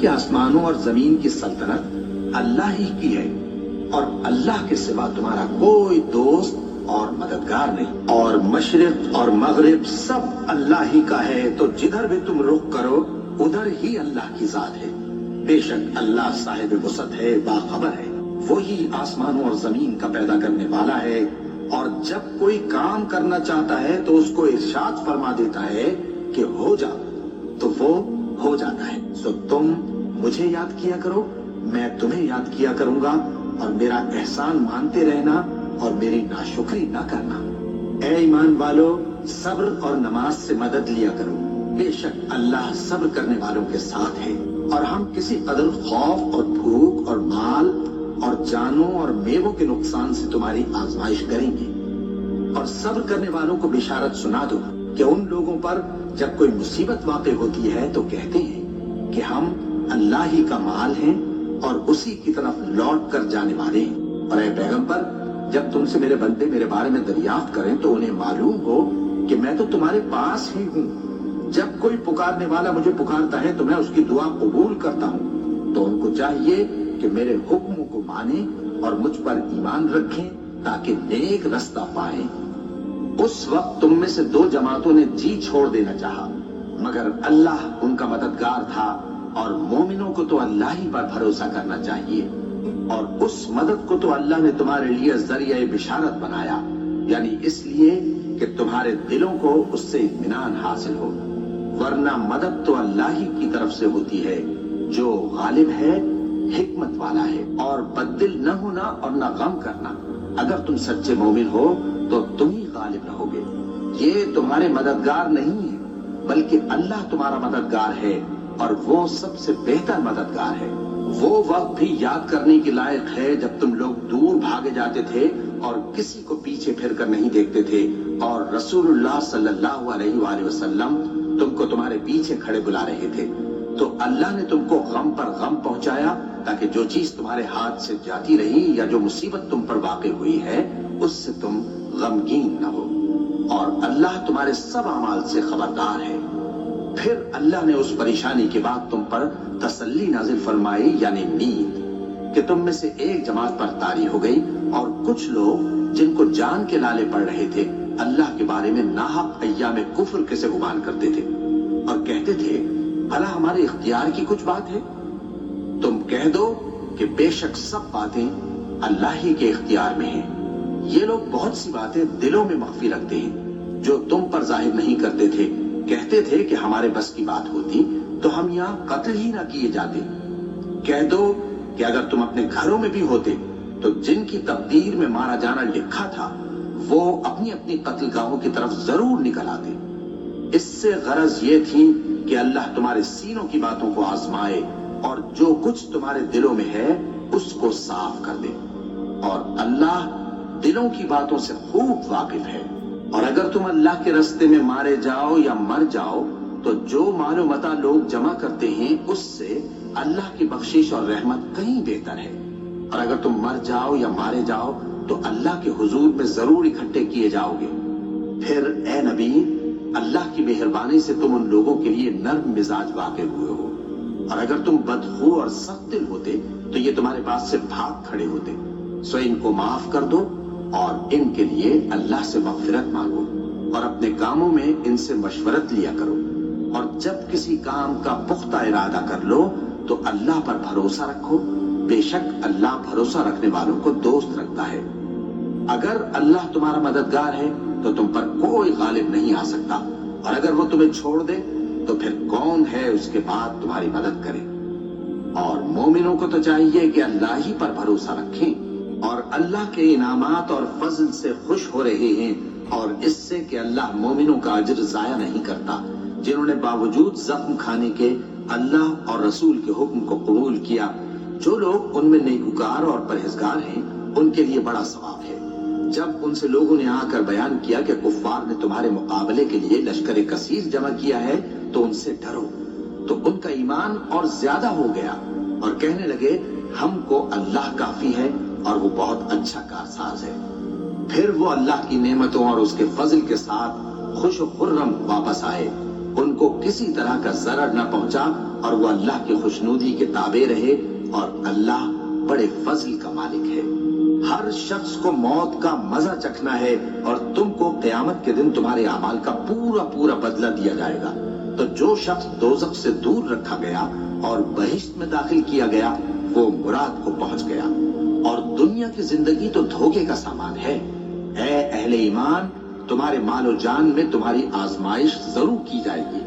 کہ آسمانوں اور زمین کی سلطنت اللہ ہی کی ہے اور اللہ کے سوا تمہارا کوئی دوست اور مددگار نہیں، اور مشرق اور مغرب سب اللہ ہی کا ہے، تو جدھر بھی تم رخ کرو ادھر ہی اللہ کی ذات ہے۔ بے شک اللہ صاحب وسعت ہے، باخبر ہے، وہی آسمانوں اور زمین کا پیدا کرنے والا ہے، اور جب کوئی کام کرنا چاہتا ہے تو اس کو ارشاد فرما دیتا ہے کہ ہو جا، تو وہ ہو جاتا ہے۔ سو تم مجھے یاد کیا کرو، میں تمہیں یاد کیا کروں گا، اور میرا احسان مانتے رہنا اور میری ناشکری نہ کرنا۔ اے ایمان والو، صبر اور نماز سے مدد لیا کرو، بے شک اللہ صبر کرنے والوں کے ساتھ ہے۔ اور ہم کسی قدر خوف اور بھوک اور مال اور جانوں اور میووں کے نقصان سے تمہاری آزمائش کریں گے، اور صبر کرنے والوں کو بشارت سنا دو کہ ان لوگوں پر جب کوئی مصیبت واقع ہوتی ہے تو کہتے ہیں کہ ہم اللہ ہی کا مال ہیں اور اسی کی طرف لوٹ کر جانے والے ہیں۔ اور اے پیغمبر، جب تم سے میرے بندے میرے بارے میں دریافت کریں تو انہیں معلوم ہو کہ میں تو تمہارے پاس ہی ہوں۔ جب کوئی پکارنے والا مجھے پکارتا ہے تو میں اس کی دعا قبول کرتا ہوں۔ تو ان کو چاہیے کہ میرے حکموں کو مانیں اور مجھ پر ایمان رکھیں تاکہ نیک رستہ پائیں۔ اس وقت تم میں سے دو جماعتوں نے جی چھوڑ دینا چاہا، مگر اللہ ان کا مددگار تھا، اور مومنوں کو تو اللہ ہی پر بھروسہ کرنا چاہیے، اور اس مدد کو تو اللہ نے تمہارے لیے ذریعہ بشارت بنایا، یعنی اس لیے کہ تمہارے دلوں کو اس سے اطمینان حاصل ہو، ورنہ مدد تو اللہ ہی کی طرف سے ہوتی ہے جو غالب ہے، حکمت والا ہے۔ اور بددل نہ ہونا اور نہ غم کرنا، اگر تم سچے مومن ہو تو تم ہی غالب رہو گے۔ یہ تمہارے مددگار نہیں ہے بلکہ اللہ تمہارا مددگار ہے، اور وہ سب سے بہتر مددگار ہے۔ وہ وقت بھی یاد کرنے کے لائق ہے جب تم لوگ دور بھاگے جاتے تھے اور کسی کو پیچھے پھر کر نہیں دیکھتے تھے، اور رسول اللہ صلی اللہ علیہ وآلہ وسلم تم کو تمہارے پیچھے کھڑے بلا رہے تھے، تو اللہ نے تم کو غم پر غم پہنچایا تاکہ جو چیز تمہارے ہاتھ سے جاتی رہی یا جو مصیبت تم پر واقع ہوئی ہے اس سے تم غمگین نہ ہو، اور اللہ تمہارے سب اعمال سے خبردار ہے۔ پھر اللہ نے اس پریشانی کے بعد تم پر تسلی نازل فرمائی، یعنی نیند، کہ تم میں سے ایک جماعت پر طاری ہو گئی، اور کچھ لوگ جن کو جان کے لالے پڑ رہے تھے اللہ کے بارے میں ناحق ایام کفر کے سے گمان کرتے تھے، اور کہتے تھے بھلا ہمارے اختیار کی کچھ بات ہے؟ تم کہہ دو کہ بے شک سب باتیں اللہ ہی کے اختیار میں ہیں۔ یہ لوگ بہت سی باتیں دلوں میں مخفی رکھتے ہیں جو تم پر ظاہر نہیں کرتے تھے۔ کہتے تھے کہ ہمارے بس کی بات ہوتی تو ہم یہاں قتل ہی نہ کیے جاتے۔ کہہ دو کہ اگر تم اپنے گھروں میں بھی ہوتے تو جن کی تقدیر میں مارا جانا لکھا تھا وہ اپنی اپنی قتل گاہوں کی طرف ضرور نکل آتے۔ اس سے غرض یہ تھی کہ اللہ تمہارے سینوں کی باتوں کو آزمائے اور جو کچھ تمہارے دلوں میں ہے اس کو صاف کر دے، اور اللہ دلوں کی باتوں سے خوب واقف ہے۔ اور اگر تم اللہ کے راستے میں مارے جاؤ یا مر جاؤ تو جو مال و متاع لوگ جمع کرتے ہیں اس سے اللہ کی بخشش اور رحمت کہیں بہتر ہے، اور اگر تم مر جاؤ یا مارے جاؤ تو اللہ کے حضور میں ضرور اکٹھے کیے جاؤ گے۔ پھر اے نبی، اللہ کی مہربانی سے تم ان لوگوں کے لیے نرم مزاج واقع ہوئے ہو، اور اگر تم بدخو اور سخت دل ہوتے تو یہ تمہارے پاس سے بھاگ کھڑے ہوتے۔ سو ان کو معاف کر دو اور ان کے لیے اللہ سے مغفرت مانگو، اور اپنے کاموں میں ان سے مشورت لیا کرو، اور جب کسی کام کا پختہ ارادہ کر لو تو اللہ پر بھروسہ رکھو، بے شک اللہ بھروسہ رکھنے والوں کو دوست رکھتا ہے۔ اگر اللہ تمہارا مددگار ہے تو تم پر کوئی غالب نہیں آ سکتا، اور اگر وہ تمہیں چھوڑ دے تو پھر کون ہے اس کے بعد تمہاری مدد کرے۔ اور مومنوں کو تو چاہیے کہ اللہ ہی پر بھروسہ رکھیں، اور اللہ کے انعامات اور فضل سے خوش ہو رہے ہیں، اور اس سے کہ اللہ مومنوں کا اجر ضائع نہیں کرتا، جنہوں نے باوجود زخم کھانے کے اللہ اور رسول کے حکم کو قبول کیا۔ جو لوگ ان میں نیکوکار اور پرہیزگار ہیں ان کے لیے بڑا ثواب ہے۔ جب ان سے لوگوں نے آ کر بیان کیا کہ کفار نے تمہارے مقابلے کے لیے لشکر کثیر جمع کیا ہے تو ان سے ڈرو، تو ان کا ایمان اور زیادہ ہو گیا، اور کہنے لگے ہم کو اللہ کافی ہے اور وہ بہت اچھا کارساز ہے۔ پھر وہ اللہ کی نعمتوں اور اس کے فضل کے ساتھ خوش و خرم واپس آئے، ان کو کسی طرح کا ضرر نہ پہنچا اور وہ اللہ کی خوشنودی کے تابع رہے، اور اللہ بڑے فضل کا مالک ہے۔ ہر شخص کو موت کا مزہ چکھنا ہے، اور تم کو قیامت کے دن تمہارے اعمال کا پورا پورا بدلہ دیا جائے گا۔ تو جو شخص دوزخ سے دور رکھا گیا اور بہشت میں داخل کیا گیا، وہ مراد کو پہنچ گیا۔ اور دنیا کی زندگی تو دھوکے کا سامان ہے۔ اے اہل ایمان، تمہارے مال و جان میں تمہاری آزمائش ضرور کی جائے گی،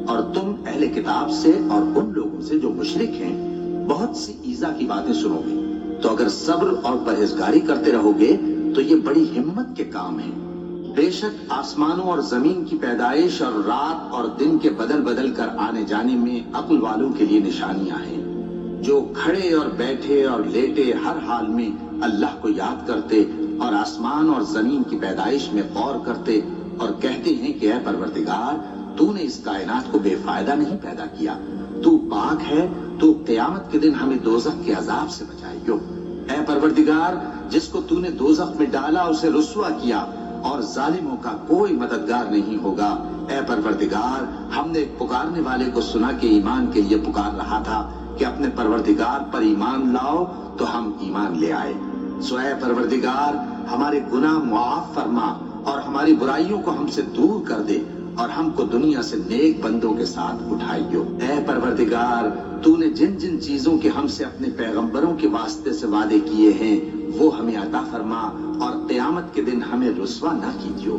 اور تم اہل کتاب سے اور ان لوگوں سے جو مشرک ہیں بہت سی ایذا کی باتیں سنو گے۔ تو اگر صبر اور پرہیزگاری کرتے رہو گے تو یہ بڑی ہمت کے کام ہیں۔ بے شک آسمانوں اور زمین کی پیدائش اور رات اور دن کے بدل بدل کر آنے جانے میں عقل والوں کے لیے نشانیاں ہیں، جو کھڑے اور بیٹھے اور لیٹے ہر حال میں اللہ کو یاد کرتے اور آسمان اور زمین کی پیدائش میں غور کرتے اور کہتے ہیں کہ اے پروردگار، تو نے اس کائنات کو بے فائدہ نہیں پیدا کیا، تو پاک ہے، تو قیامت کے دن ہمیں دوزخ کے عذاب سے بچائیو۔ اے پروردگار، جس کو تو نے دوزخ میں ڈالا اسے رسوا کیا، اور ظالموں کا کوئی مددگار نہیں ہوگا۔ اے پروردگار، ہم نے ایک پکارنے والے کو سنا کہ ایمان کے لیے پکار رہا تھا کہ اپنے پروردگار پر ایمان لاؤ، تو ہم ایمان لے آئے۔ سو اے پروردگار، ہمارے گناہ معاف فرما اور ہماری برائیوں کو ہم سے دور کر دے، اور ہم کو دنیا سے نیک بندوں کے ساتھ اٹھائیو۔ اے پروردگار، تو نے جن جن چیزوں کے ہم سے اپنے پیغمبروں کے واسطے سے وعدے کیے ہیں وہ ہمیں عطا فرما، اور قیامت کے دن ہمیں رسوا نہ کیجیو۔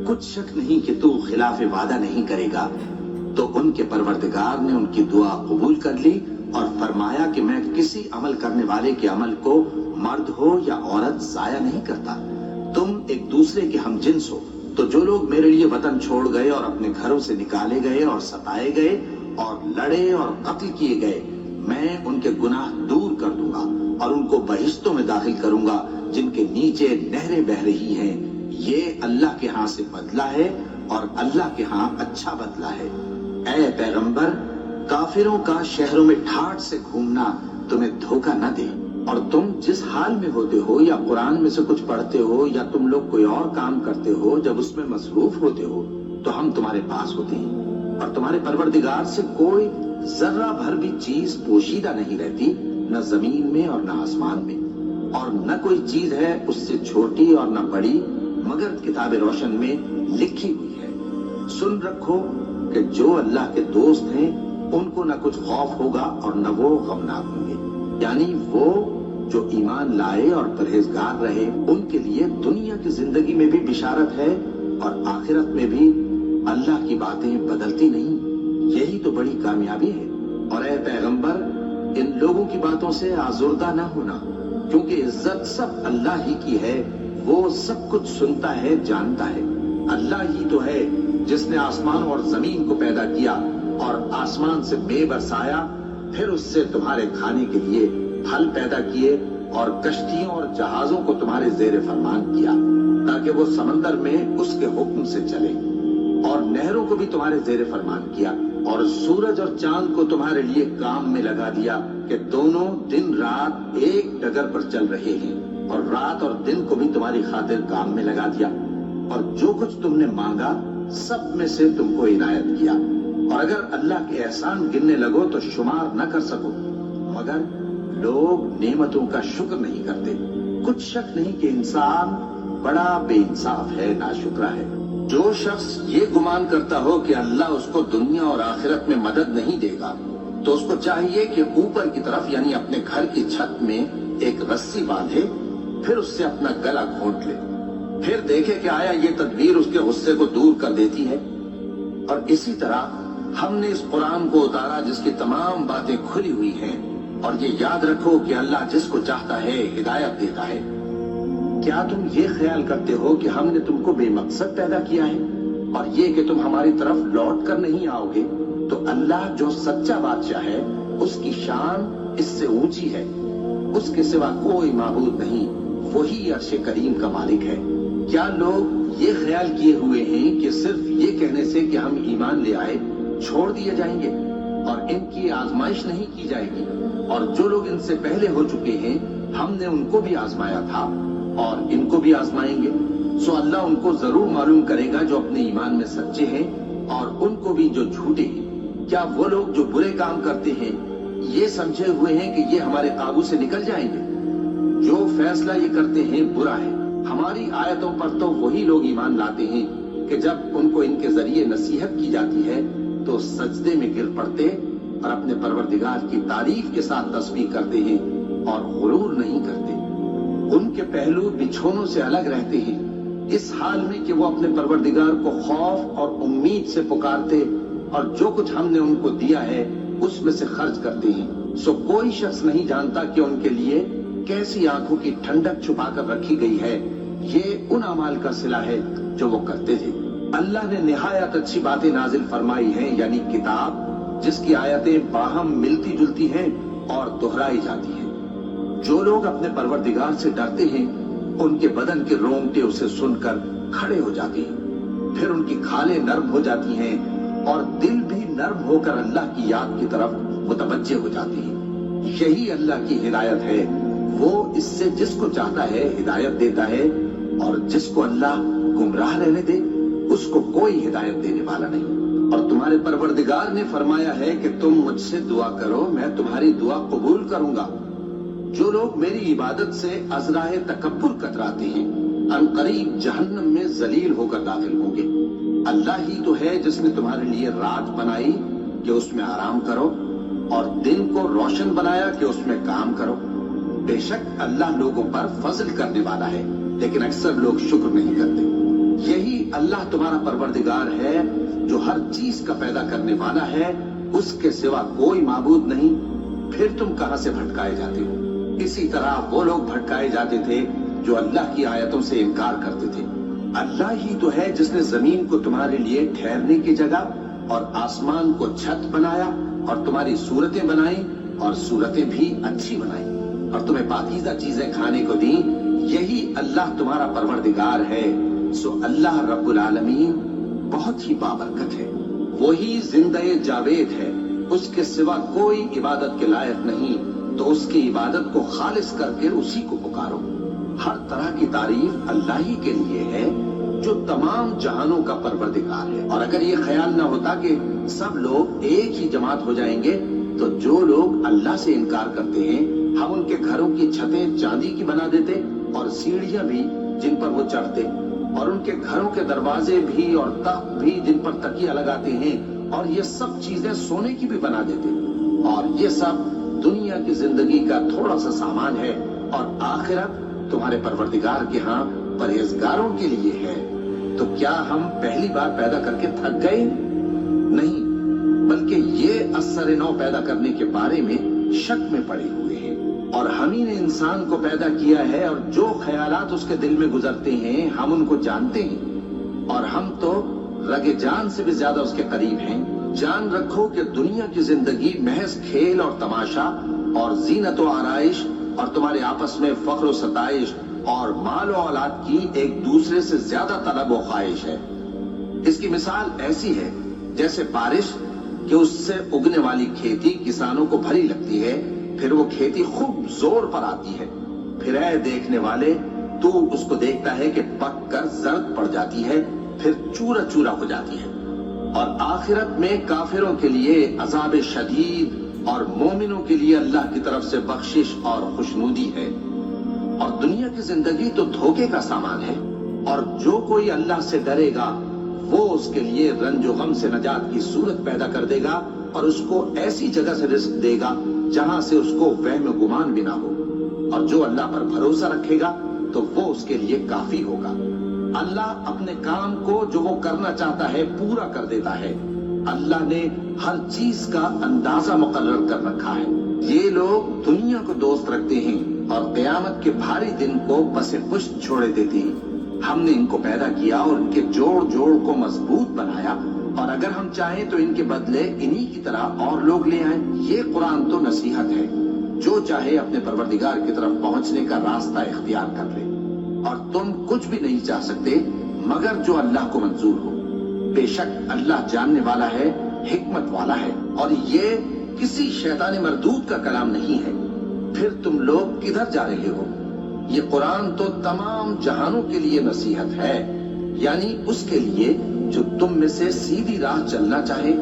کچھ شک نہیں کہ تو خلاف وعدہ نہیں کرے گا۔ تو ان کے پروردگار نے ان کی دعا قبول کر لی اور فرمایا کہ میں کسی عمل کرنے والے کے عمل کو مرد ہو یا عورت ضائع نہیں کرتا۔ تم ایک دوسرے کے ہم جنس ہو، تو جو لوگ میرے لیے وطن چھوڑ گئے اور اپنے گھروں سے نکالے گئے اور ستائے گئے اور لڑے اور قتل کیے گئے، میں ان کے گناہ دور کر دوں گا اور ان کو بہشتوں میں داخل کروں گا جن کے نیچے نہریں بہ رہی ہیں۔ یہ اللہ کے ہاں سے بدلہ ہے، اور اللہ کے ہاں اچھا بدلہ ہے۔ اے پیغمبر، کافروں کا شہروں میں ٹھاٹھ سے گھومنا تمہیں دھوکہ نہ دے، اور تم جس حال میں ہوتے ہو یا قرآن میں سے کچھ پڑھتے ہو یا تم لوگ کوئی اور کام کرتے ہو، جب اس میں مصروف ہوتے ہو تو ہم تمہارے پاس ہوتے ہیں، اور تمہارے پروردگار سے کوئی ذرہ بھر بھی چیز پوشیدہ نہیں رہتی، نہ زمین میں اور نہ آسمان میں، اور نہ کوئی چیز ہے اس سے چھوٹی اور نہ بڑی مگر کتاب روشن میں لکھی ہوئی ہے۔ سن رکھو کہ جو اللہ کے دوست ہیں ان کو نہ کچھ خوف ہوگا اور نہ وہ غمناک ہوں گے، یعنی وہ جو ایمان لائے اور پرہیزگار رہے، ان کے لیے دنیا کی زندگی میں بھی بشارت ہے اور آخرت میں بھی۔ اللہ کی باتیں بدلتی نہیں، یہی تو بڑی کامیابی ہے۔ اور اے پیغمبر، ان لوگوں کی باتوں سے آزردہ نہ ہونا، کیونکہ عزت سب اللہ ہی کی ہے، وہ سب کچھ سنتا ہے، جانتا ہے۔ اللہ ہی تو ہے جس نے آسمان اور زمین کو پیدا کیا اور آسمان سے بے برسایا، پھر اس سے تمہارے کھانے کے لیے پھل پیدا کیے اور کشتیوں اور جہازوں کو تمہارے زیر فرمان کیا تاکہ وہ سمندر میں اس کے حکم سے چلے، اور نہروں کو بھی تمہارے زیر فرمان کیا، اور سورج اور چاند کو تمہارے لیے کام میں لگا دیا کہ دونوں دن رات ایک ڈگر پر چل رہے ہیں، اور رات اور دن کو بھی تمہاری خاطر کام میں لگا دیا، اور جو کچھ تم نے مانگا سب میں سے تم کو عنایت کیا، اور اگر اللہ کے احسان گننے لگو تو شمار نہ کر سکو، مگر لوگ نعمتوں کا شکر نہیں کرتے۔ کچھ شک نہیں کہ انسان بڑا بے انصاف ہے، ناشکرا ہے۔ جو شخص یہ گمان کرتا ہو کہ اللہ اس کو دنیا اور آخرت میں مدد نہیں دے گا، تو اس کو چاہیے کہ اوپر کی طرف یعنی اپنے گھر کی چھت میں ایک رسی باندھے، پھر اس سے اپنا گلا گھونٹ لے، پھر دیکھے کہ آیا یہ تدبیر اس کے غصے کو دور کر دیتی ہے۔ اور اسی طرح ہم نے اس قرآن کو اتارا جس کی تمام باتیں کھلی ہوئی ہیں، اور یہ یاد رکھو کہ اللہ جس کو چاہتا ہے ہدایت دیتا ہے۔ کیا تم یہ خیال کرتے ہو کہ ہم نے تم کو بے مقصد پیدا کیا ہے، اور یہ کہ تم ہماری طرف لوٹ کر نہیں آؤ گے؟ تو اللہ جو سچا بادشاہ ہے اس کی شان اس سے اونچی ہے، اس کے سوا کوئی معبود نہیں، وہی عرش کریم کا مالک ہے۔ کیا لوگ یہ خیال کیے ہوئے ہیں کہ صرف یہ کہنے سے کہ ہم ایمان لے آئے چھوڑ دیے جائیں گے اور ان کی آزمائش نہیں کی جائے گی؟ اور جو لوگ ان سے پہلے ہو چکے ہیں ہم نے ان کو بھی آزمایا تھا اور ان کو بھی آزمائیں گے۔ سو اللہ ان کو ضرور معلوم کرے گا جو اپنے ایمان میں سچے ہیں اور ان کو بھی جو جھوٹے ہیں۔ کیا وہ لوگ جو برے کام کرتے ہیں یہ سمجھے ہوئے ہیں کہ یہ ہمارے قابو سے نکل جائیں گے؟ جو فیصلہ یہ کرتے ہیں برا ہے۔ ہماری آیتوں پر تو وہی لوگ ایمان لاتے ہیں کہ جب ان کو ان کے ذریعے نصیحت کی جاتی ہے تو سجدے میں گر پڑتے اور اپنے پروردگار کی تعریف کے ساتھ تسبیح کرتے ہیں اور غرور نہیں کرتے۔ ان کے پہلو بچھونوں سے الگ رہتے ہیں، اس حال میں کہ وہ اپنے پروردگار کو خوف اور امید سے پکارتے اور جو کچھ ہم نے ان کو دیا ہے اس میں سے خرچ کرتے ہیں۔ سو کوئی شخص نہیں جانتا کہ ان کے لیے کیسی آنکھوں کی ٹھنڈک چھپا کر رکھی گئی ہے، یہ ان اعمال کا صلہ ہے جو وہ کرتے تھے۔ اللہ نے نہایت اچھی باتیں نازل فرمائی ہیں، یعنی کتاب جس کی آیتیں باہم ملتی جلتی ہیں اور دہرائی جاتی ہیں۔ جو لوگ اپنے پروردگار سے ڈرتے ہیں ان کے بدن کے رونگٹے اسے سن کر کھڑے ہو جاتے ہیں، پھر ان کی کھالیں نرم ہو جاتی ہیں اور دل بھی نرم ہو کر اللہ کی یاد کی طرف متوجہ ہو جاتے ہیں۔ یہی اللہ کی ہدایت ہے، وہ اس سے جس کو چاہتا ہے ہدایت دیتا ہے، اور جس کو اللہ گمراہ رہنے دے اس کو کوئی ہدایت دینے والا نہیں۔ اور تمہارے پروردگار نے فرمایا ہے کہ تم مجھ سے دعا کرو، میں تمہاری دعا قبول کروں گا۔ جو لوگ میری عبادت سے ازراہ تکبر کتراتے ہیں عنقریب جہنم میں ذلیل ہو کر داخل ہوں گے۔ اللہ ہی تو ہے جس نے تمہارے لیے رات بنائی کہ اس میں آرام کرو اور دن کو روشن بنایا کہ اس میں کام کرو۔ بے شک اللہ لوگوں پر فضل کرنے والا ہے، لیکن اکثر لوگ شکر نہیں کرتے۔ یہی اللہ تمہارا پروردگار ہے جو ہر چیز کا پیدا کرنے والا ہے، اس کے سوا کوئی معبود نہیں، پھر تم کہاں سے بھٹکائے جاتے ہو؟ اسی طرح وہ لوگ بھٹکائے جاتے تھے جو اللہ کی آیتوں سے انکار کرتے تھے۔ اللہ ہی تو ہے جس نے زمین کو تمہارے لیے ٹھہرنے کی جگہ اور آسمان کو چھت بنایا اور تمہاری صورتیں بنائی اور صورتیں بھی اچھی بنائی اور تمہیں پاکیزہ چیزیں کھانے کو دیں۔ یہی اللہ تمہارا پروردگار ہے، سو اللہ رب العالمین بہت ہی بابرکت ہے۔ وہی زندہ جاوید ہے، اس کے سوا کوئی عبادت کے لائق نہیں، تو اس کی عبادت کو خالص کر کے اسی کو پکارو۔ ہر طرح کی تعریف اللہ ہی کے لیے ہے جو تمام جہانوں کا پروردگار ہے۔ اور اگر یہ خیال نہ ہوتا کہ سب لوگ ایک ہی جماعت ہو جائیں گے تو جو لوگ اللہ سے انکار کرتے ہیں ہم ان کے گھروں کی چھتیں چاندی کی بنا دیتے اور سیڑھیاں بھی جن پر وہ چڑھتے، اور ان کے گھروں کے دروازے بھی اور تخت بھی جن پر تکیہ لگاتے ہیں، اور یہ سب چیزیں سونے کی بھی بنا دیتے۔ اور یہ سب دنیا کی زندگی کا تھوڑا سا سامان ہے، اور آخرت تمہارے پروردگار کے ہاں پرہیزگاروں کے لیے ہے۔ تو کیا ہم پہلی بار پیدا کر کے تھک گئے؟ نہیں، بلکہ یہ اثر نو پیدا کرنے کے بارے میں شک میں پڑے ہوئے ہیں۔ اور ہم ہی نے انسان کو پیدا کیا ہے، اور جو خیالات اس کے دل میں گزرتے ہیں ہم ان کو جانتے ہیں، اور ہم تو رگ جان سے بھی زیادہ اس کے قریب ہیں۔ جان رکھو کہ دنیا کی زندگی محض کھیل اور تماشا اور زینت و آرائش اور تمہارے آپس میں فخر و ستائش اور مال و اولاد کی ایک دوسرے سے زیادہ طلب و خواہش ہے۔ اس کی مثال ایسی ہے جیسے بارش کہ اس سے اگنے والی کھیتی کسانوں کو بھری لگتی ہے، پھر وہ کھیتی خوب زور پر آتی ہے، پھر اے دیکھنے والے تو اس کو دیکھتا ہے کہ پک کر زرد پڑ جاتی ہے، پھر چورا چورا ہو جاتی ہے۔ اور آخرت میں کافروں کے لیے عذاب شدید اور مومنوں کے لیے اللہ کی طرف سے بخشش اور خوشنودی ہے۔ اور دنیا کی زندگی تو دھوکے کا سامان ہے، اور جو کوئی اللہ سے ڈرے گا وہ اس کے لیے رنج و غم سے نجات کی صورت پیدا کر دے گا، اور اس کو ایسی جگہ سے رزق دے گا جہاں سے اس کو وہم گمان بھی نہ ہو۔ اور جو اللہ پر بھروسہ رکھے گا تو وہ اس کے لیے کافی ہوگا۔ اللہ اپنے کام کو جو وہ کرنا چاہتا ہے پورا کر دیتا ہے۔ اللہ نے ہر چیز کا اندازہ مقرر کر رکھا ہے۔ یہ لوگ دنیا کو دوست رکھتے ہیں اور قیامت کے بھاری دن کو بس پشت چھوڑے دیتے ہیں۔ ہم نے ان کو پیدا کیا اور ان کے جوڑ جوڑ کو مضبوط بنایا، اور اگر ہم چاہیں تو ان کے بدلے انہی کی طرح اور لوگ لے آئیں۔ یہ قرآن تو نصیحت ہے، جو چاہے اپنے پروردگار کی طرف پہنچنے کا راستہ اختیار کر لے، اور تم کچھ بھی نہیں چاہ سکتے مگر جو اللہ کو منظور ہو۔ بے شک اللہ جاننے والا ہے، حکمت والا ہے، اور یہ کسی شیطان مردود کا کلام نہیں ہے۔ پھر تم لوگ کدھر جا رہے ہو؟ یہ قرآن تو تمام جہانوں کے لیے نصیحت ہے، یعنی اس کے لیے جو تم میں سے سیدھی راہ چلنا چاہے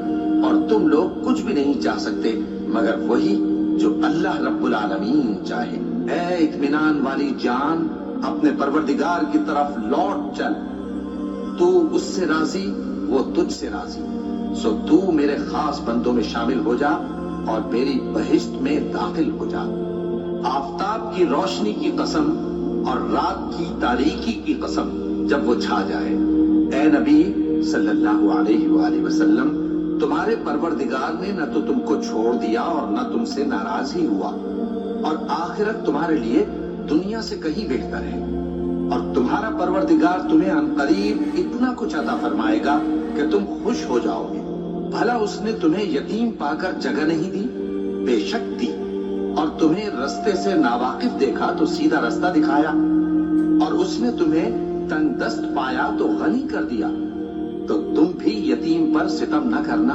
اور تم لوگ کچھ بھی نہیں چاہ سکتے مگر وہی جو اللہ رب العالمین چاہے۔ اے اطمینان والی جان، اپنے پروردگار کی طرف لوٹ چل، تو اس سے راضی، وہ تجھ سے راضی، سو تو میرے خاص بندوں میں شامل ہو جا اور میری بہشت میں داخل ہو جا۔ آفتاب کی روشنی کی قسم اور رات کی تاریکی کی قسم جب وہ چھا جائے، اے نبی صلی اللہ علیہ وآلہ وسلم، تمہارے پروردگار نے نہ تو تم کو چھوڑ دیا اور نہ تم سے ناراض ہی ہوا، اور آخرت تمہارے لیے دنیا سے کہیں بہتر ہے، اور تمہارا پروردگار تمہیں عنقریب اتنا کچھ عطا فرمائے گا کہ تم خوش ہو جاؤ گے۔ بھلا اس نے تمہیں یتیم پا کر جگہ نہیں دی؟ بے شک دی، اور تمہیں رستے سے ناواقف دیکھا تو سیدھا رستہ دکھایا، اور اس نے تمہیں تنگ دست پایا تو غنی کر دیا۔ تو تم بھی یتیم پر ستم نہ کرنا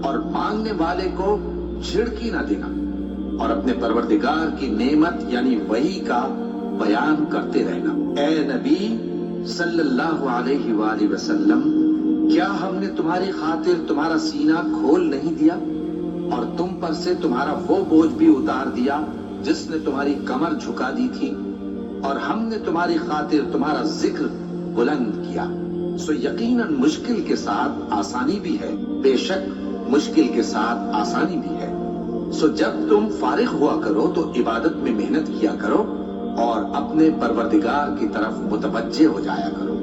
اور مانگنے والے کو جھڑکی نہ دینا، اور اپنے پروردگار کی نعمت یعنی وحی کا بیان کرتے رہنا۔ اے نبی صلی اللہ علیہ وآلہ وسلم، کیا ہم نے تمہاری خاطر تمہارا سینہ کھول نہیں دیا اور تم پر سے تمہارا وہ بوجھ بھی اتار دیا جس نے تمہاری کمر جھکا دی تھی، اور ہم نے تمہاری خاطر تمہارا ذکر بلند کیا، سو یقیناً مشکل کے ساتھ آسانی بھی ہے، بے شک مشکل کے ساتھ آسانی بھی ہے۔ سو جب تم فارغ ہوا کرو تو عبادت میں محنت کیا کرو اور اپنے پروردگار کی طرف متوجہ ہو جایا کرو۔